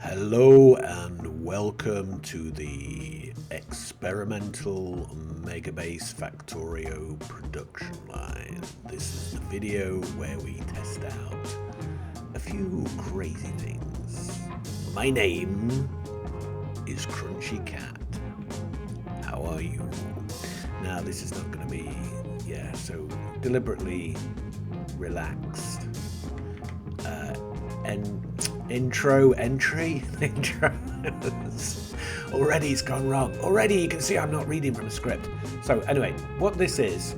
Hello and welcome to the experimental Megabase Factorio production line. This is the video where we test out a few crazy things. My name is Crunchy Cat. How are you? Now this is not going to be, so deliberately relaxed. Intro. Already it's gone wrong. Already you can see I'm not reading from a script. So anyway, what this is,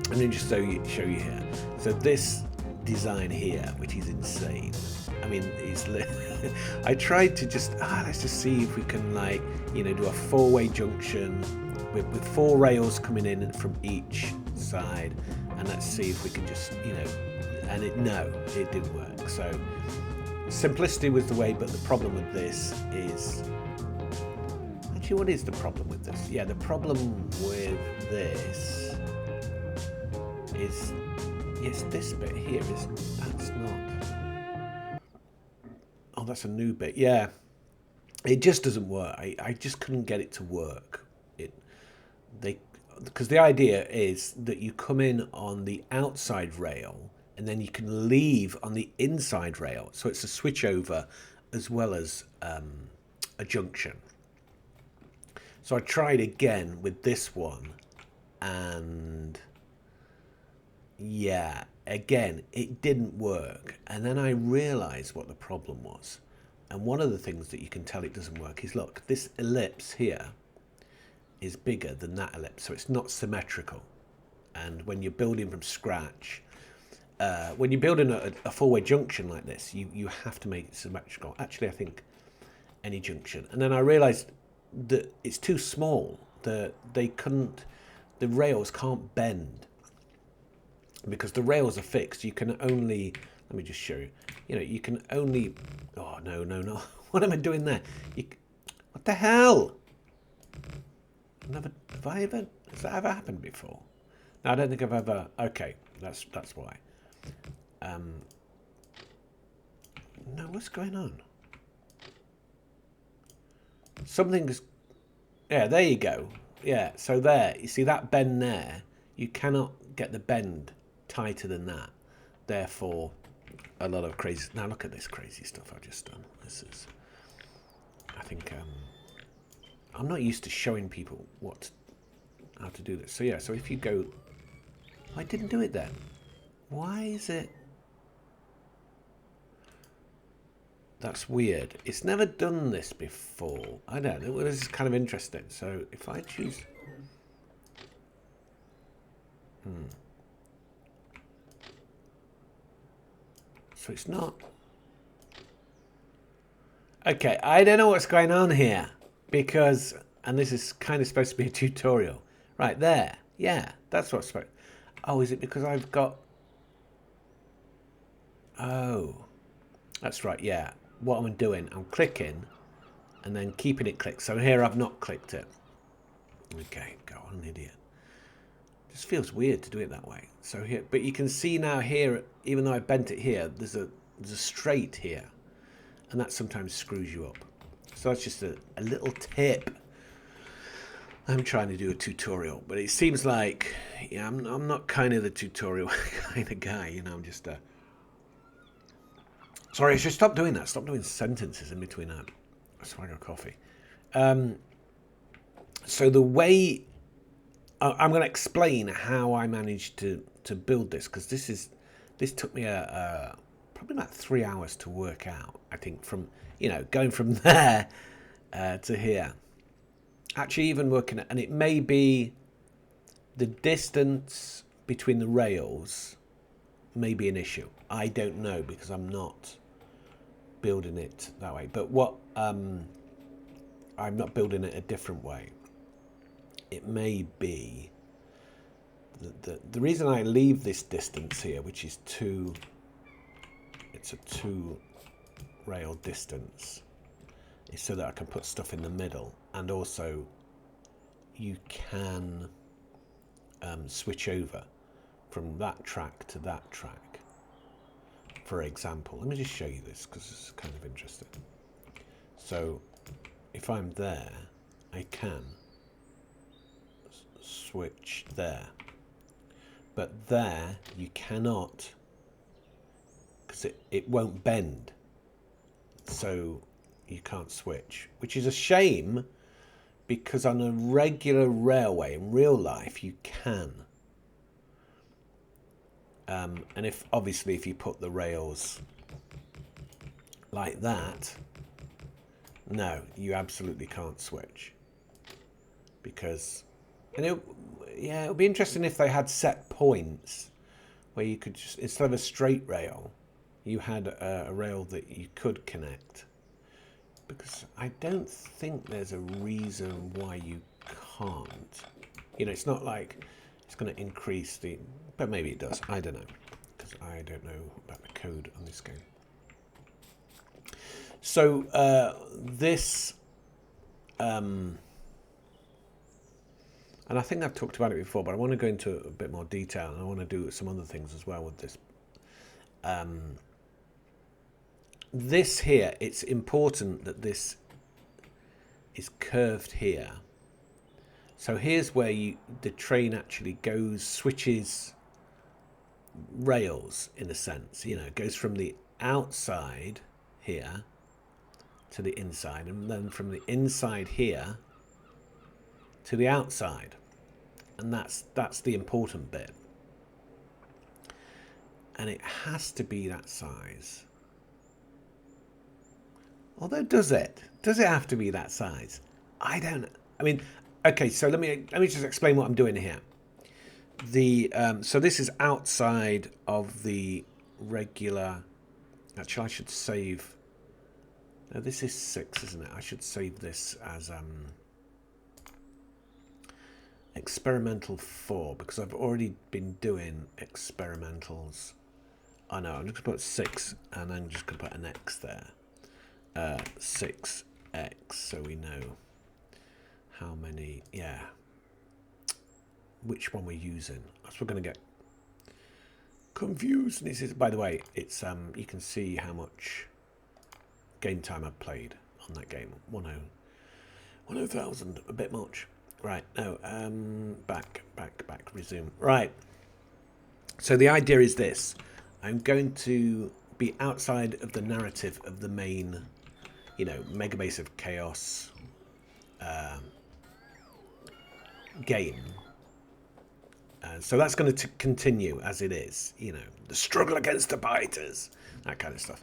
let me just show you here. So this design here, which is insane. I mean, I tried to just let's just see if we can do a four-way junction with four rails coming in from each side, and let's see if we can just and it didn't work. So simplicity was the way, but the problem with this is actually, what is the problem with this? Yeah, the problem with this is this bit here that's not. Oh, that's a new bit. Yeah, it just doesn't work. I just couldn't get it to work. Because the idea is that you come in on the outside rail and then you can leave on the inside rail. So it's a switchover as well as a junction. So I tried again with this one, and yeah, again, it didn't work. And then I realized what the problem was. And one of the things that you can tell it doesn't work is, look, this ellipse here is bigger than that ellipse, so it's not symmetrical. And when you're building from scratch, when you're building a four-way junction like this, you have to make it symmetrical. Actually, I think any junction. And then I realized that it's too small. The rails can't bend because the rails are fixed. You can only, let me just show you. You can only, oh no. What am I doing there? What the hell? Has that ever happened before? No, I don't think I've ever. Okay, that's why. No, what's going on? Something's. Yeah, there you go. Yeah, so there, you see that bend there. You cannot get the bend tighter than that. Therefore, a lot of crazy. Now look at this crazy stuff I've just done. This is. I think. I'm not used to showing people how to do this. So yeah, so if you go, I didn't do it then. Why is it? That's weird. It's never done this before. I don't know. This is kind of interesting. So if I choose, so it's not. Okay, I don't know what's going on here. Because, and this is kind of supposed to be a tutorial. Right there. Yeah, that's what's supposed. Oh, is it because I've got. Oh. That's right, yeah. What I'm doing, I'm clicking and then keeping it clicked. So here I've not clicked it. Okay, go on, an idiot. Just feels weird to do it that way. So here, but you can see now here, even though I bent it here, there's a straight here. And that sometimes screws you up. So that's just a little tip. I'm trying to do a tutorial, but it seems like, yeah, I'm not kind of the tutorial kind of guy, I'm just sorry, I should stop doing that. Stop doing sentences in between a swag of coffee. So the way I'm going to explain how I managed to build this, because this took me probably about 3 hours to work out. I think from going from there to here. Actually, even working it, and it may be the distance between the rails may be an issue. I don't know because I'm not building it that way. But I'm not building it a different way. It may be the reason I leave this distance here, which is it's a 2 rail distance, is so that I can put stuff in the middle, and also you can switch over from that track to that track. For example, let me just show you this because it's kind of interesting. So if I'm there, I can switch there. But there, you cannot, because it won't bend. So you can't switch, which is a shame, because on a regular railway in real life, you can. And obviously if you put the rails like that, no, you absolutely can't switch. Because, and it would be interesting if they had set points where you could just, instead of a straight rail, you had a rail that you could connect. Because I don't think there's a reason why you can't. You know, it's not like it's going to increase the, but maybe it does. I don't know, because I don't know about the code on this game. So this, and I think I've talked about it before, but I want to go into a bit more detail, and I want to do some other things as well with this. This here, it's important that this is curved here. So here's where the train actually goes, switches rails in a sense. You know, it goes from the outside here to the inside, and then from the inside here to the outside. And that's the important bit. And it has to be that size. Although, does it? Does it have to be that size? I don't know. I mean, okay, so let me just explain what I'm doing here. So this is outside of the regular. Actually, I should save. No, this is 6, isn't it? I should save this as experimental 4, because I've already been doing experimentals. Oh no, I'm just going to put 6, and I'm just going to put an X there. 6x, so we know how many, which one we're using. That's we're going to get confused. This is, by the way, it's you can see how much game time I've played on that game. 10,000, a bit much. Right, no, back, resume. Right, so the idea is this. I'm going to be outside of the narrative of the main, you know, Mega Base of Chaos game. So that's going to continue as it is, you know, the struggle against the biters, that kind of stuff.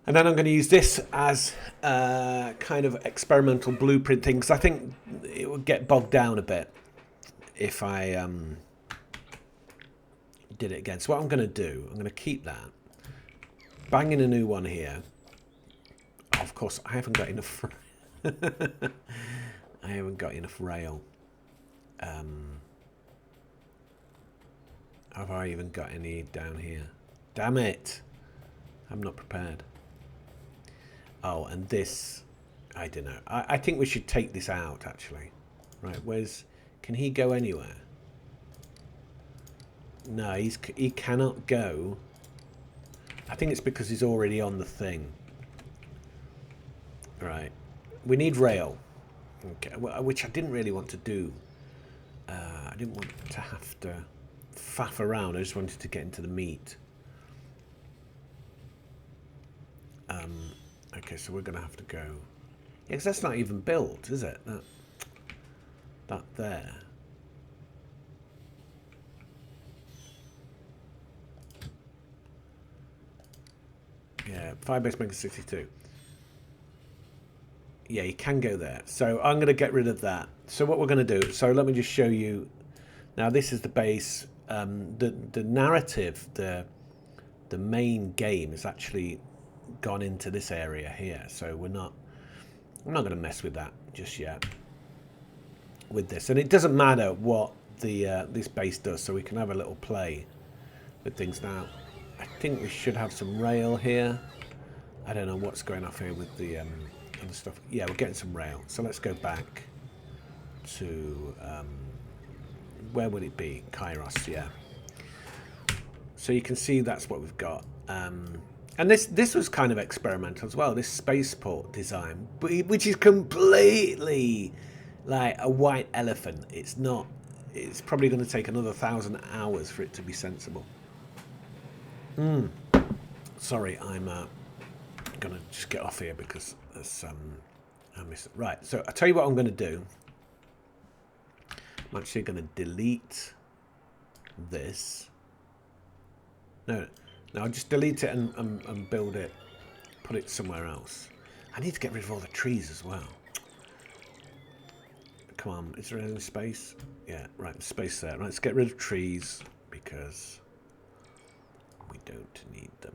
And then I'm going to use this as a kind of experimental blueprint thing, because I think it would get bogged down a bit if I did it again. So what I'm going to do, I'm going to keep that. Bang in a new one here. Oh, of course, I haven't got enough. I haven't got enough rail. Have I even got any down here? Damn it! I'm not prepared. Oh, and this, I don't know. I think we should take this out, actually. Right, where's... Can he go anywhere? No, he cannot go. I think it's because he's already on the thing. Right. We need rail. Okay, which I didn't really want to do. I didn't want to have to faff around. I just wanted to get into the meat. Okay, so we're going to have to go... Yeah, because that's not even built, is it? That there. Yeah, Firebase Maker 62. Yeah, you can go there. So I'm going to get rid of that. So what we're going to do... So let me just show you... Now, this is the base. The narrative, the main game is actually gone into this area here. So I'm not going to mess with that just yet with this. And it doesn't matter what the this base does, so we can have a little play with things. Now, I think we should have some rail here. I don't know what's going off here with the other stuff. Yeah, we're getting some rail. So let's go back to... where would it be? Kairos, yeah. So you can see that's what we've got. And this was kind of experimental as well. This spaceport design, which is completely like a white elephant. It's not. It's probably going to take another 1,000 hours for it to be sensible. Sorry, I'm gonna just get off here because there's I miss it. Right. So I tell you what I'm going to do. I'm actually going to delete this. No, I'll just delete it and build it, put it somewhere else. I need to get rid of all the trees as well. Come on, is there any space? Yeah, right, space there. Right, let's get rid of trees because we don't need them.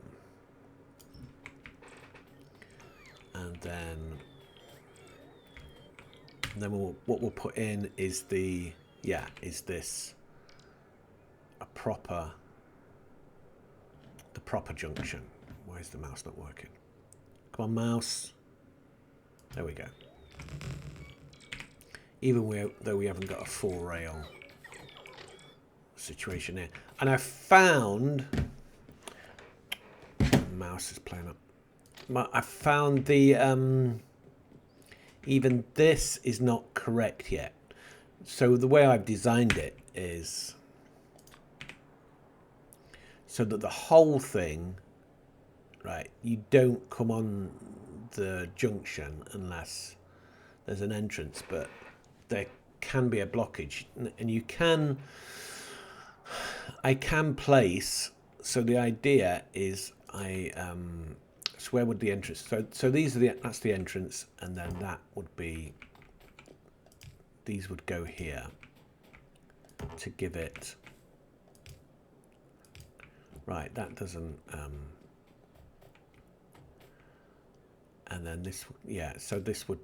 And then what we'll put in is this the proper junction. Why is the mouse not working? Come on, mouse. There we go. Even though we haven't got a 4-rail situation here. And I found... mouse is playing up. I found the... even this is not correct yet. So the way I've designed it is... so that the whole thing, right, you don't come on the junction unless there's an entrance, but there can be a blockage, and I can place, so the idea is so where would the entrance, so that's the entrance, and then that would be, these would go here to give it, right, that doesn't, and then this, yeah, so this would,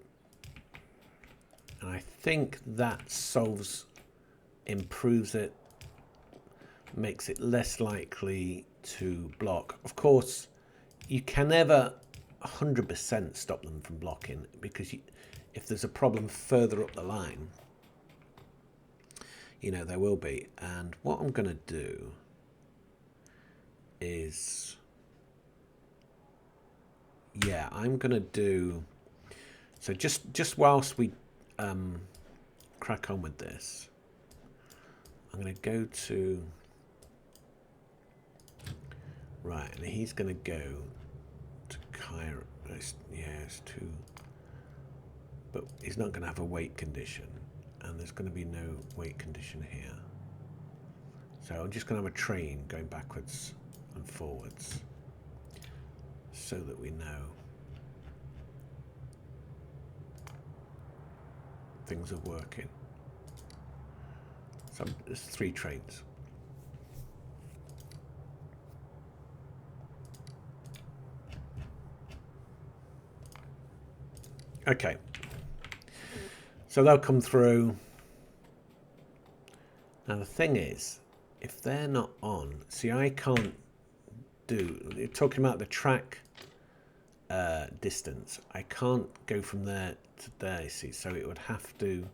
and I think that improves it, makes it less likely to block. Of course, you can never 100% stop them from blocking, because if there's a problem further up the line, there will be. And what I'm going to do is, yeah, I'm going to do, so just whilst we crack on with this, I'm going to go to, right, and he's going to go to Cairo. Yeah, it's too, but he's not going to have a weight condition, and there's going to be no weight condition here. So I'm just going to have a train going backwards and forwards so that we know things are working. So there's 3 trains. Okay. So they'll come through. Now the thing is, if they're not on, see, I can't do, you're talking about the track distance. I can't go from there to there, you see, so it would have to,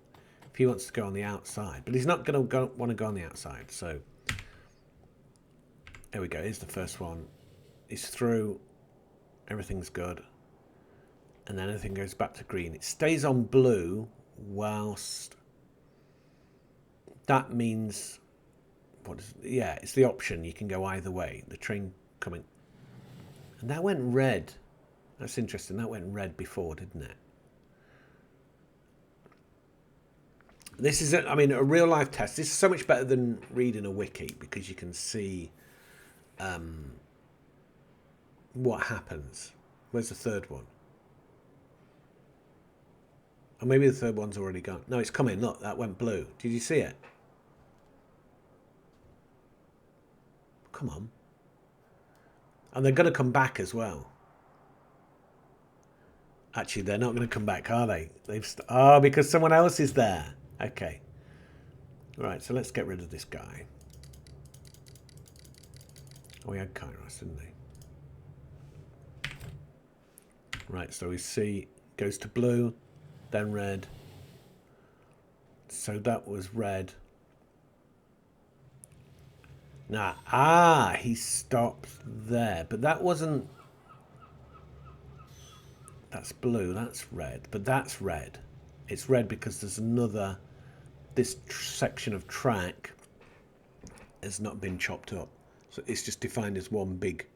if he wants to go on the outside, but he's not going to want to go on the outside, so there we go, here's the first one. He's through, everything's good, and then everything goes back to green. It stays on blue whilst, that means, yeah, it's the option, you can go either way, the train coming, and that went red. That's interesting, that went red before, didn't it? This is, I mean, a real life test. This is so much better than reading a wiki, because you can see what happens. Where's the third one? Or maybe the third one's already gone. No, it's coming. Look, that went blue. Did you see it? Come on. And they're going to come back as well. Actually, they're not going to come back, are they? Oh, because someone else is there. Okay. Right, so let's get rid of this guy. Oh, he had Kairos, didn't he? Right, so we see, goes to blue, then red. So that was red. Nah, he stopped there. But that wasn't, That's blue, that's red, but that's red. It's red because there's another, this section of track has not been chopped up. So it's just defined as one big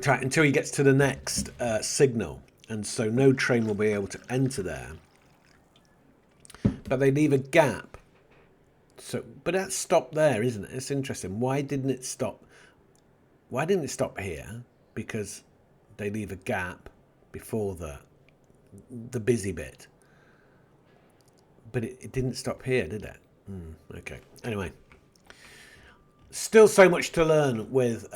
track until he gets to the next signal. And so no train will be able to enter there. But they leave a gap. So, but that's stopped there, isn't it? It's interesting. Why didn't it stop? Why didn't it stop here? Because they leave a gap before the busy bit. But it didn't stop here, did it? Okay. Anyway. Still so much to learn with...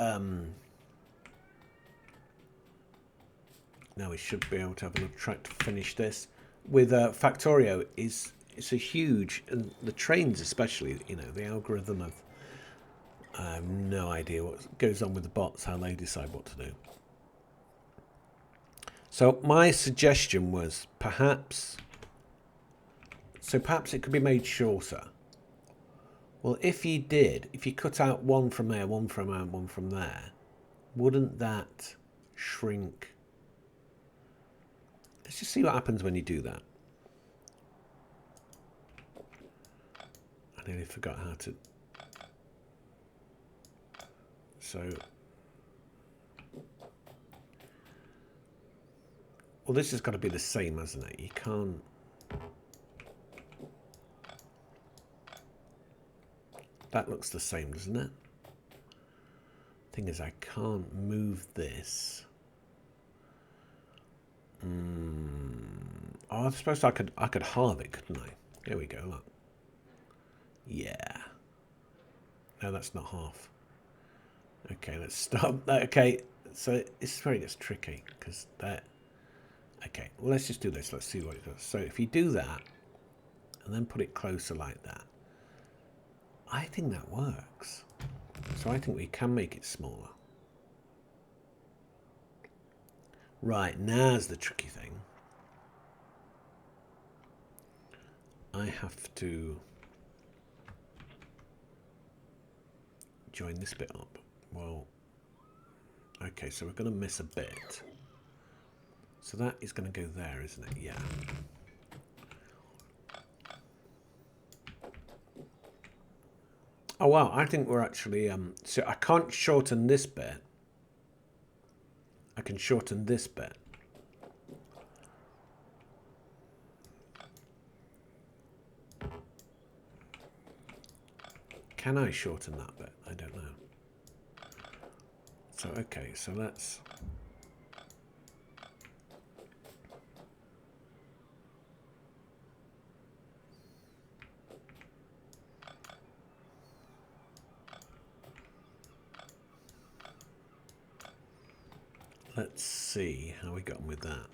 now we should be able to have another track to finish this. With Factorio, it's a huge... And the trains especially, you know, the algorithm of... I have no idea what goes on with the bots, how they decide what to do. So my suggestion was perhaps... So perhaps it could be made shorter. Well, if you cut out one from there, one from there, one from there, wouldn't that shrink? Let's just see what happens when you do that. I nearly forgot how to... So... Well, this has got to be the same, hasn't it? You can't... That looks the same, doesn't it? Thing is, I can't move this. Oh, I suppose I could halve it, couldn't I? There we go, look. Yeah. No, that's not half. Okay, let's stop. Okay, so it's very just tricky because that... Okay, well, let's just do this. Let's see what it does. So if you do that and then put it closer like that, I think that works. So I think we can make it smaller. Right, now's the tricky thing. I have to join this bit up. Well, okay, so we're going to miss a bit. So that is going to go there, isn't it? Yeah. Oh wow, I think we're actually so I can't shorten this bit. I can shorten this bit. Can I shorten that bit? I don't know. So okay, so let's... Let's see how we got on with that.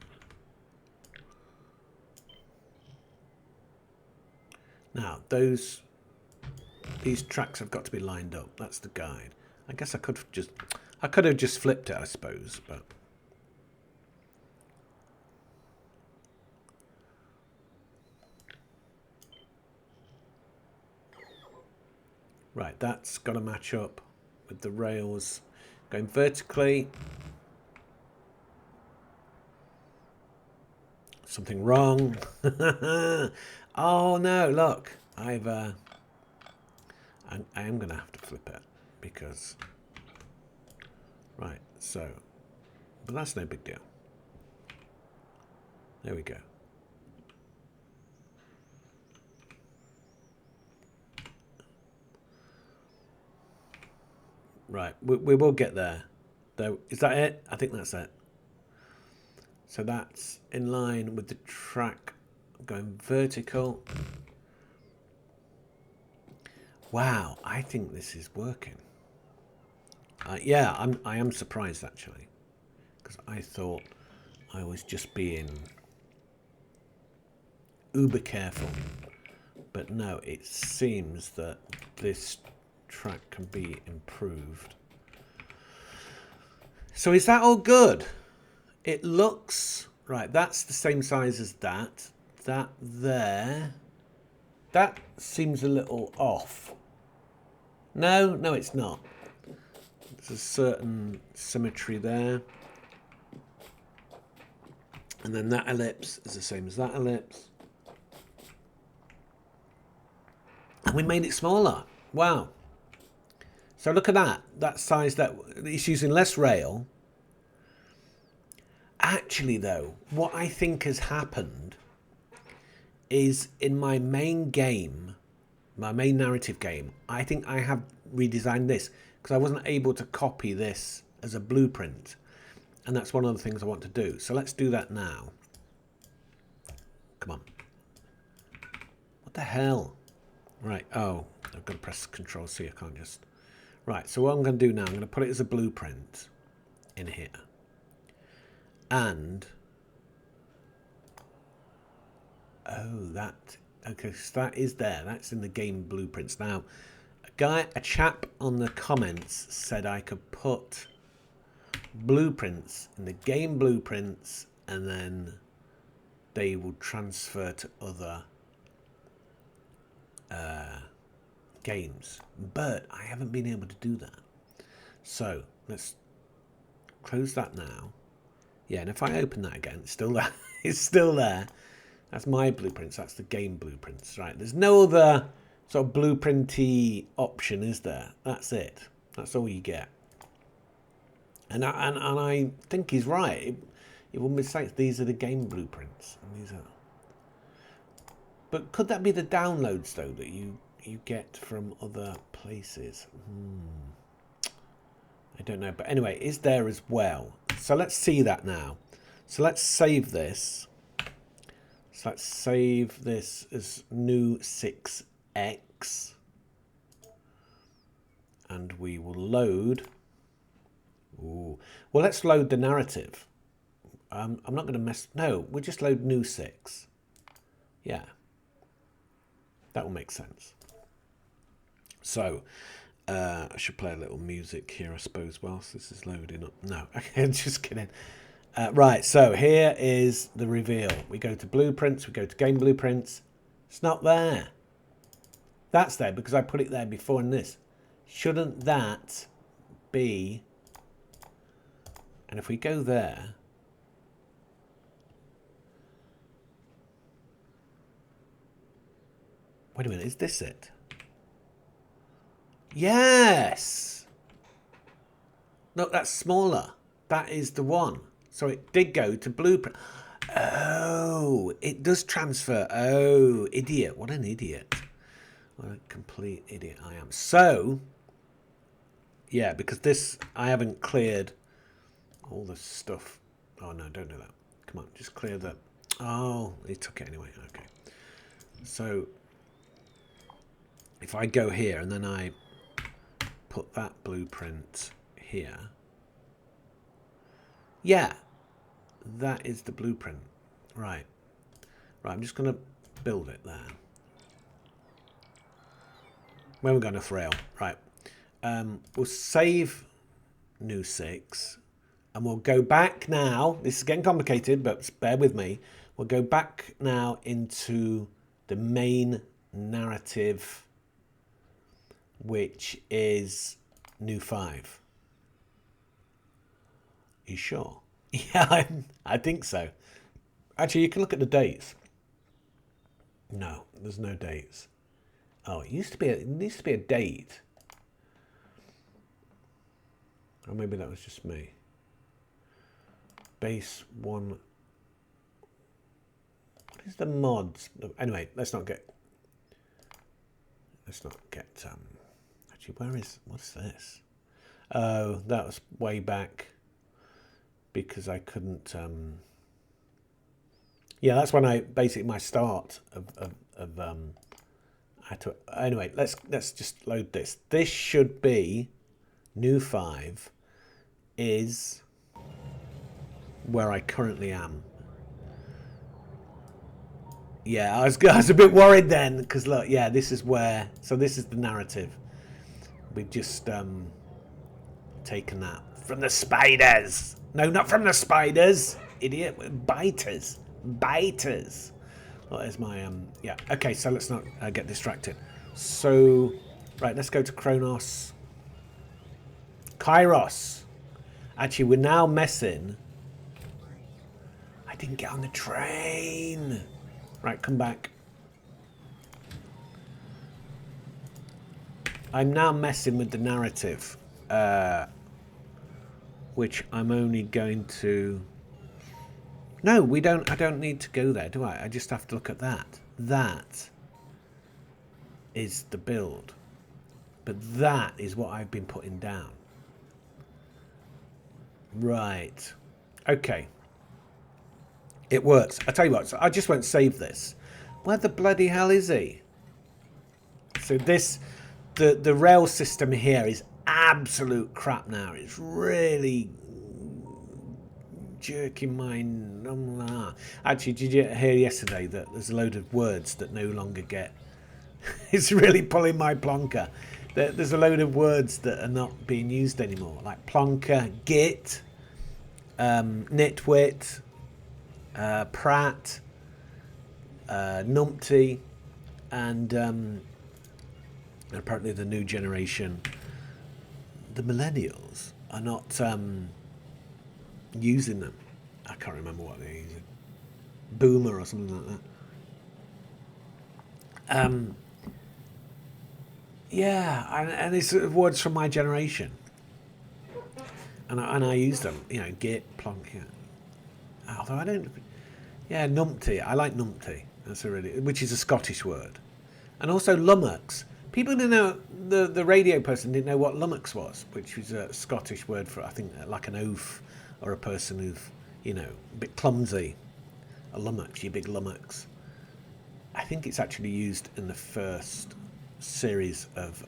Now, these tracks have got to be lined up. That's the guide. I guess I could have just flipped it, I suppose, but right, that's got to match up with the rails going vertically. Something wrong. Oh no, look. I am going to have to flip it because... Right, so... But that's no big deal. There we go. Right, we will get there. Though, is that it? I think that's it. So that's in line with the track going vertical. Wow, I think this is working. Yeah, I am surprised actually, because I thought I was just being uber careful, but no, it seems that this track can be improved. So is that all good? It looks right. That's the same size as that. That there. That seems a little off. No, it's not. There's a certain symmetry there. And then that ellipse is the same as that ellipse. And we made it smaller. Wow. So look at that. That size, that it's using less rail. Actually, though, what I think has happened is in my main game, my main narrative game, I think I have redesigned this because I wasn't able to copy this as a blueprint. And that's one of the things I want to do. So let's do that now. Come on. What the hell? Right. Oh, I've got to press Control C. I can't just... Right. So what I'm going to do now, I'm going to put it as a blueprint in here. And... Oh, that... Okay, so that is there. That's in the game blueprints. Now, a chap on the comments said I could put blueprints in the game blueprints and then they will transfer to other games. But I haven't been able to do that. So let's close that now. Yeah, and if I open that again, it's still there. It's still there. That's my blueprints. That's the game blueprints. Right. There's no other sort of blueprinty option, is there? That's it. That's all you get. And I think he's right. It wouldn't be safe. These are the game blueprints. And these are. But could that be the downloads though that you get from other places? I don't know. But anyway, it's there as well. So let's see that now. So let's save this. So let's save this as new 6x. And we will load. Ooh. Well, let's load the narrative. I'm not going to mess... No, we'll just load new 6. Yeah. That will make sense. So, I should play a little music here, I suppose, whilst this is loading up. No, okay, just kidding. Right, so here is the reveal. We go to blueprints, we go to game blueprints. It's not there. That's there because I put it there before in this. Shouldn't that be... And if we go there... Wait a minute, is this it? Yes! Look, that's smaller. That is the one. So it did go to blueprint. Oh, it does transfer. Oh, idiot. What an idiot. What a complete idiot I am. So, yeah, because this, I haven't cleared all the stuff. Oh, no, don't do that. Come on, just clear that. Oh, he took it anyway. Okay. So, if I go here and then I put that blueprint here. Yeah, that is the blueprint. Right. Right, I'm just going to build it there. Where we're going to rail. Right. We'll save new 6. And we'll go back now. This is getting complicated, but bear with me. We'll go back now into the main narrative, which is new 5. You sure? Yeah, I think so. Actually, you can look at the dates. No, there's no dates. Oh, it used to be a date. Or maybe that was just me. Base 1. What is the mods? Anyway, let's not get. Actually, what's this? Oh, that was way back. Because I couldn't. Yeah, that's when my start of I had to. Anyway, let's just load this. This should be new 5 is where I currently am. Yeah, I was a bit worried then because look, yeah, this is where. So this is the narrative. We've just taken that from the spiders. No, not from the spiders, idiot. Biters. Well, there's my yeah. Okay, so let's not get distracted. So, right, let's go to Kairos. Actually, we're now messing. I I didn't get on the train. Right, come back. I'm now messing with the narrative, which I'm only going to... No, we don't. I don't need to go there, do I? I just have to look at that. That is the build. But that is what I've been putting down. Right. Okay. It works. I tell you what, so I just won't save this. Where the bloody hell is he? So this, the rail system here is absolute crap now. It's really jerking my... Actually, did you hear yesterday that there's a load of words that no longer get... It's really pulling my plonker. There's a load of words that are not being used anymore, like plonker, git, nitwit, prat, numpty, and apparently the new generation, the millennials, are not using them. I can't remember what they're using. Boomer or something like that. Yeah, and it's words from my generation, and I use them. You know, git, plonk. Yeah. Although I don't. Yeah, numpty. I like numpty. That's a really, which is a Scottish word, and also lummox. People didn't know, the radio person didn't know what lummox was, which was a Scottish word for, I think, like an oaf or a person who's, you know, a bit clumsy. A lummox, you big lummox. I think it's actually used in the first series of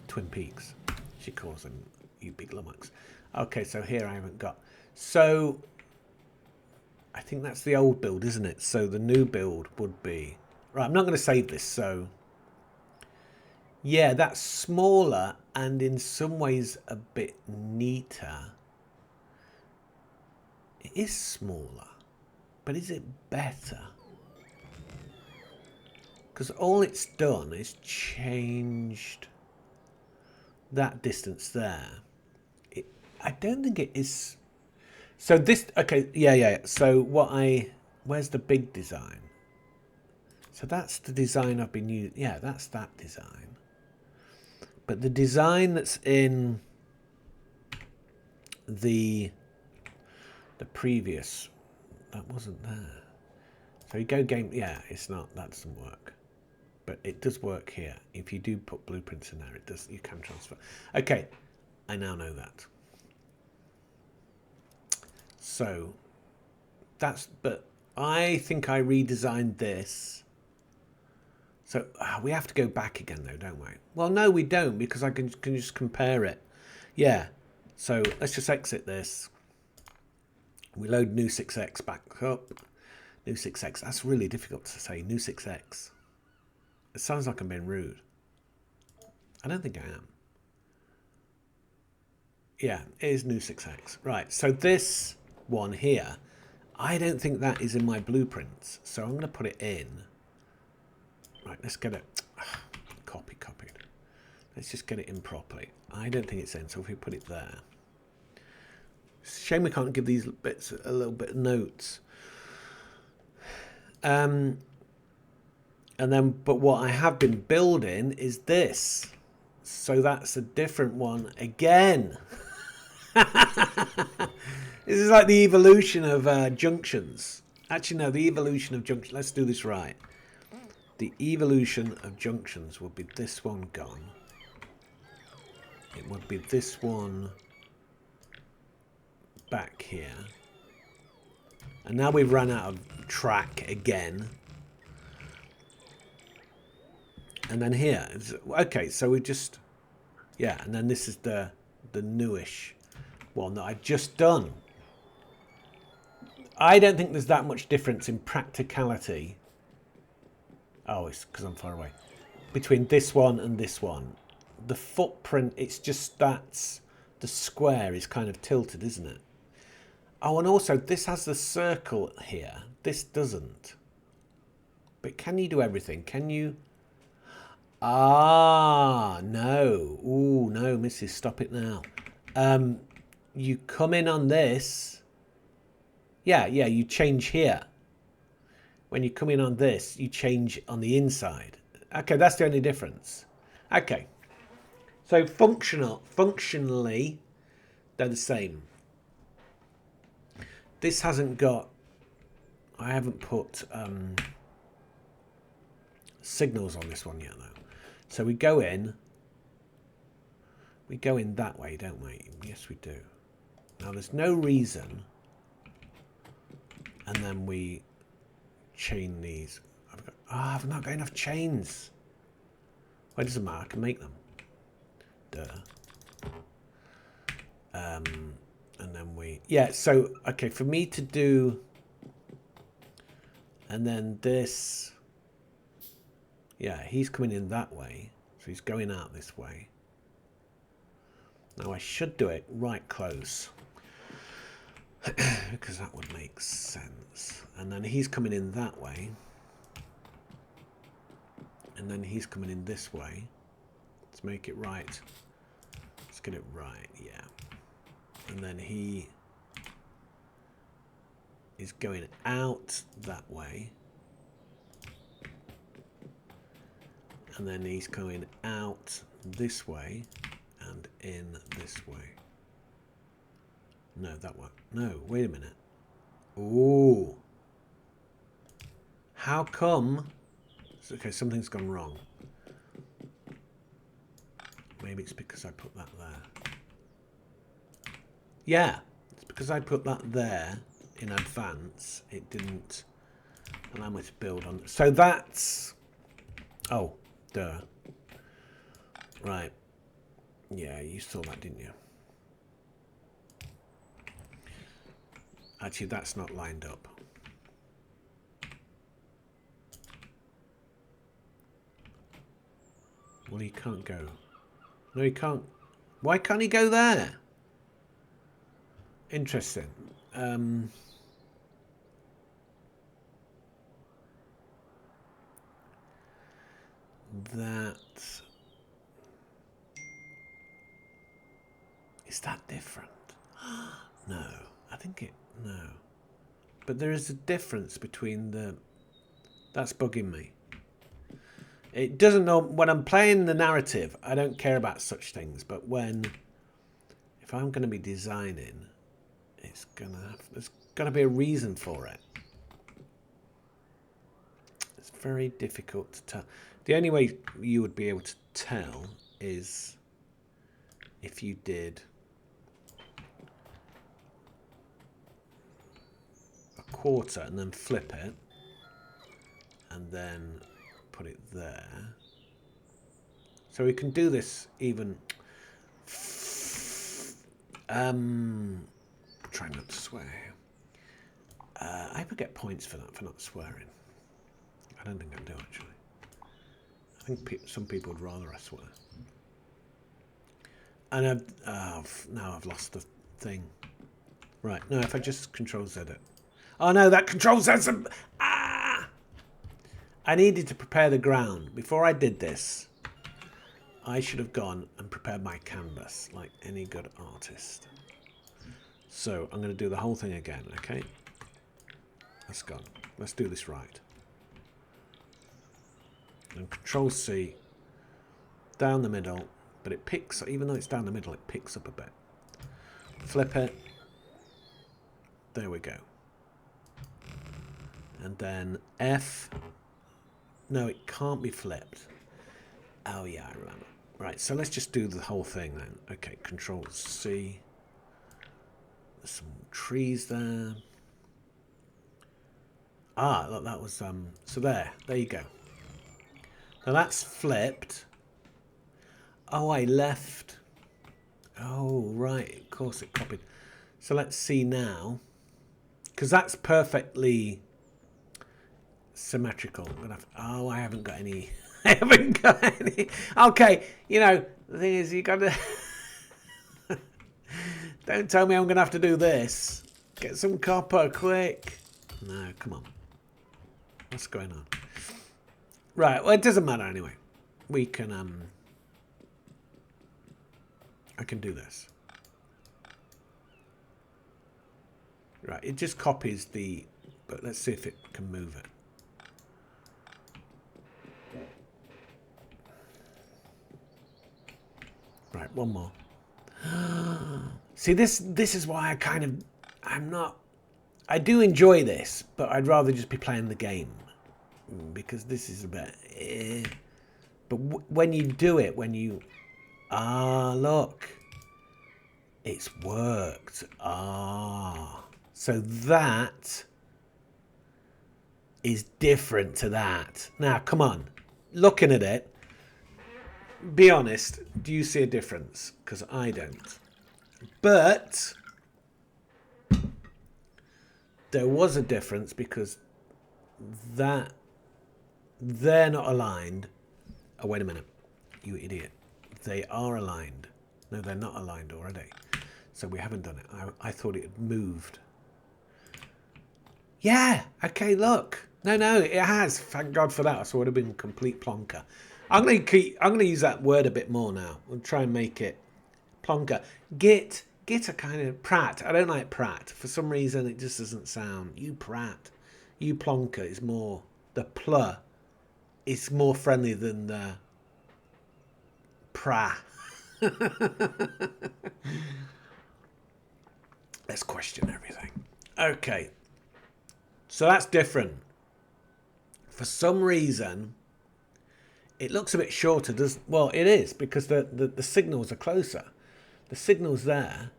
Twin Peaks. She calls them, you big lummox. Okay, so here I haven't got. So I think that's the old build, isn't it? So the new build would be... Right, I'm not going to save this, so... Yeah, that's smaller and in some ways a bit neater. It is smaller, but is it better? Because all it's done is changed that distance there. I don't think it is... So this... Okay, yeah. So where's the big design? So that's the design I've been using. Yeah, that's that design. But the design that's in the previous, that wasn't there. So you go game, yeah, it's not, that doesn't work. But it does work here. If you do put blueprints in there, it does, you can transfer. Okay, I now know that. So that's, but I think I redesigned this. So we have to go back again though, don't we? Well, no, we don't, because I can just compare it. Yeah, so let's just exit this. We load new 6x back up. New 6x, that's really difficult to say, new 6x. It sounds like I'm being rude. I don't think I am. Yeah, it is new 6x. Right, so this one here, I don't think that is in my blueprints. So I'm going to put it in. Right, let's get it. Copied. Let's just get it in properly. I don't think it's in, so if we put it there. Shame we can't give these bits a little bit of notes. And then, but what I have been building is this. So that's a different one again. This is like the evolution of junctions. Actually, no, the evolution of junctions. Let's do this right. The evolution of junctions would be this one gone. It would be this one back here. And now we've run out of track again. And then here. Okay, so we just... Yeah, and then this is the newish one that I've just done. I don't think there's that much difference in practicality. Oh, it's because I'm far away. Between this one and this one. The footprint, it's just that's... The square is kind of tilted, isn't it? Oh, and also this has the circle here. This doesn't. But can you do everything? Can you... Ah, no. Ooh, no, missus, stop it now. You come in on this. Yeah, you change here. When you come in on this, you change on the inside. Okay, that's the only difference. Okay. So functionally, they're the same. This hasn't got, I haven't put signals on this one yet though. So we go in that way, don't we? Yes, we do. Now there's no reason, and then we chain these. I've not got enough chains. Well, it doesn't matter, I can make them. Duh. And then we, yeah, so, okay, for me to do, and then this, yeah, he's coming in that way, so he's going out this way. Now I should do it right close, because that would make sense. And then he's coming in that way, and then he's coming in this way. Let's make it right. Let's get it right, yeah. And then he is going out that way. And then he's going out this way and in this way. No, that one. No, wait a minute. Ooh. How come? Okay, something's gone wrong. Maybe it's because I put that there. Yeah, it's because I put that there in advance. It didn't allow me to build on. So that's... Oh, duh. Right. Yeah, you saw that, didn't you? Actually, that's not lined up. Well, he can't go. No, he can't. Why can't he go there? Interesting. That... Is that different? No, I think it... No. But there is a difference between the... That's bugging me. It doesn't know... When I'm playing the narrative, I don't care about such things. But when... If I'm going to be designing, it's going to have... There's got to be a reason for it. It's very difficult to tell. The only way you would be able to tell is if you did... quarter and then flip it and then put it there. So we can do this even try not to swear. I would get points for that, for not swearing. I don't think I do actually. I think some people would rather I swear. And now I've lost the thing. Right, no, if I just Control Z it. Oh no, that Control Z some... Ah! I needed to prepare the ground. Before I did this, I should have gone and prepared my canvas like any good artist. So I'm going to do the whole thing again, okay? Let's go. Let's do this right. And Control C, down the middle, but it picks, even though it's down the middle, it picks up a bit. Flip it. There we go. And then F. No, it can't be flipped. Oh yeah, I remember. Right, so let's just do the whole thing then. Okay, Control C. There's some trees there. Ah, look, that was so there you go. Now that's flipped. Oh, I left. Oh, right, of course it copied. So let's see now. Because that's perfectly symmetrical. Oh, I haven't got any. I haven't got any. Okay, you know, the thing is, you got to... Don't tell me I'm going to have to do this. Get some copper, quick. No, come on. What's going on? Right, well, it doesn't matter anyway. We can, I can do this. Right, it just copies the... But let's see if it can move it. Right, one more. See, this is why I'm not... I do enjoy this, but I'd rather just be playing the game. Because this is a bit... But when you do it, when you... Ah, look. It's worked. Ah. So that is different to that. Now, come on. Looking at it, be honest, do you see a difference? Because I don't. But there was a difference because that they're not aligned. Oh, wait a minute. You idiot. They are aligned. No, they're not aligned already. So we haven't done it. I thought it had moved. Yeah. Okay, look. No, it has. Thank God for that. So it would have been complete plonker. I'm gonna use that word a bit more now. I'll try and make it plonker. Git a kind of prat. I don't like prat. For some reason it just doesn't sound. You prat. You plonker is more the pl. It's more friendly than the pra. Let's question everything. Okay. So that's different. For some reason, it looks a bit shorter. Well, it is because the signals are closer. The signal's there.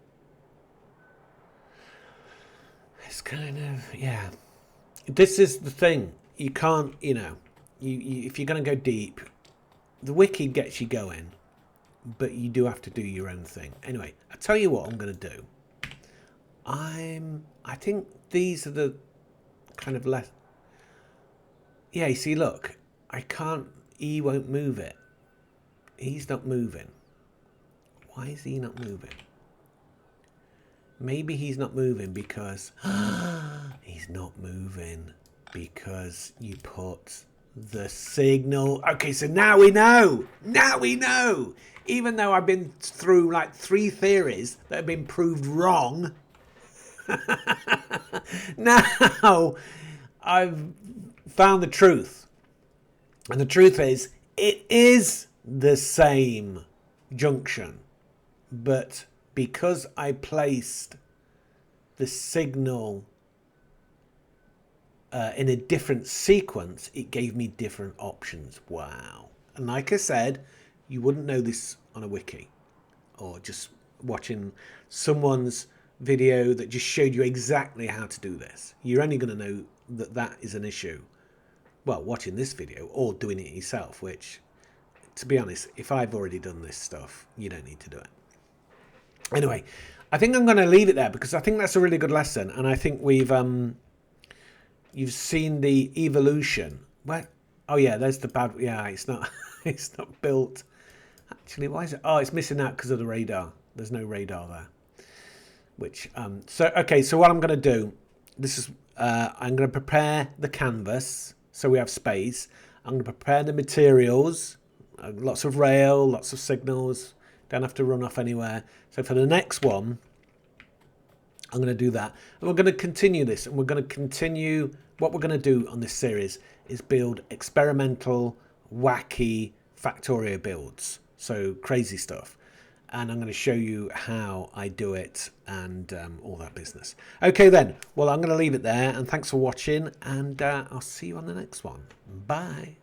It's kind of, yeah. This is the thing. You can't, you if you're going to go deep, the wiki gets you going, but you do have to do your own thing. Anyway, I'll tell you what I'm going to do. I think these are the kind of less... Yeah, you see, look. I can't... E won't move it. He's not moving. Why is he not moving? Maybe he's not moving because... he's not moving because you put the signal... Okay, so now we know! Now we know! Even though I've been through like 3 theories that have been proved wrong... Now I've found the truth, and the truth is it is the same junction, but because I placed the signal in a different sequence, it gave me different options. Wow. And like I said, you wouldn't know this on a wiki or just watching someone's video that just showed you exactly how to do this. You're only going to know that that is an issue, well, watching this video or doing it yourself, which, to be honest, if I've already done this stuff, you don't need to do it. Anyway, I think I'm going to leave it there because I think that's a really good lesson, and I think we've you've seen the evolution. Where? Oh yeah, there's the bad. Yeah, it's not it's not built. Actually, why is it? Oh, it's missing out because of the radar. There's no radar there. Which so okay, so what I'm going to do, this is I'm going to prepare the canvas so we have space. I'm going to prepare the materials, lots of rail, lots of signals, don't have to run off anywhere. So for the next one, I'm going to do that, and we're going to continue this, and we're going to continue. What we're going to do on this series is build experimental, wacky Factorio builds, so crazy stuff. And I'm going to show you how I do it and all that business. Okay then, well, I'm going to leave it there, and thanks for watching, and I'll see you on the next one. Bye.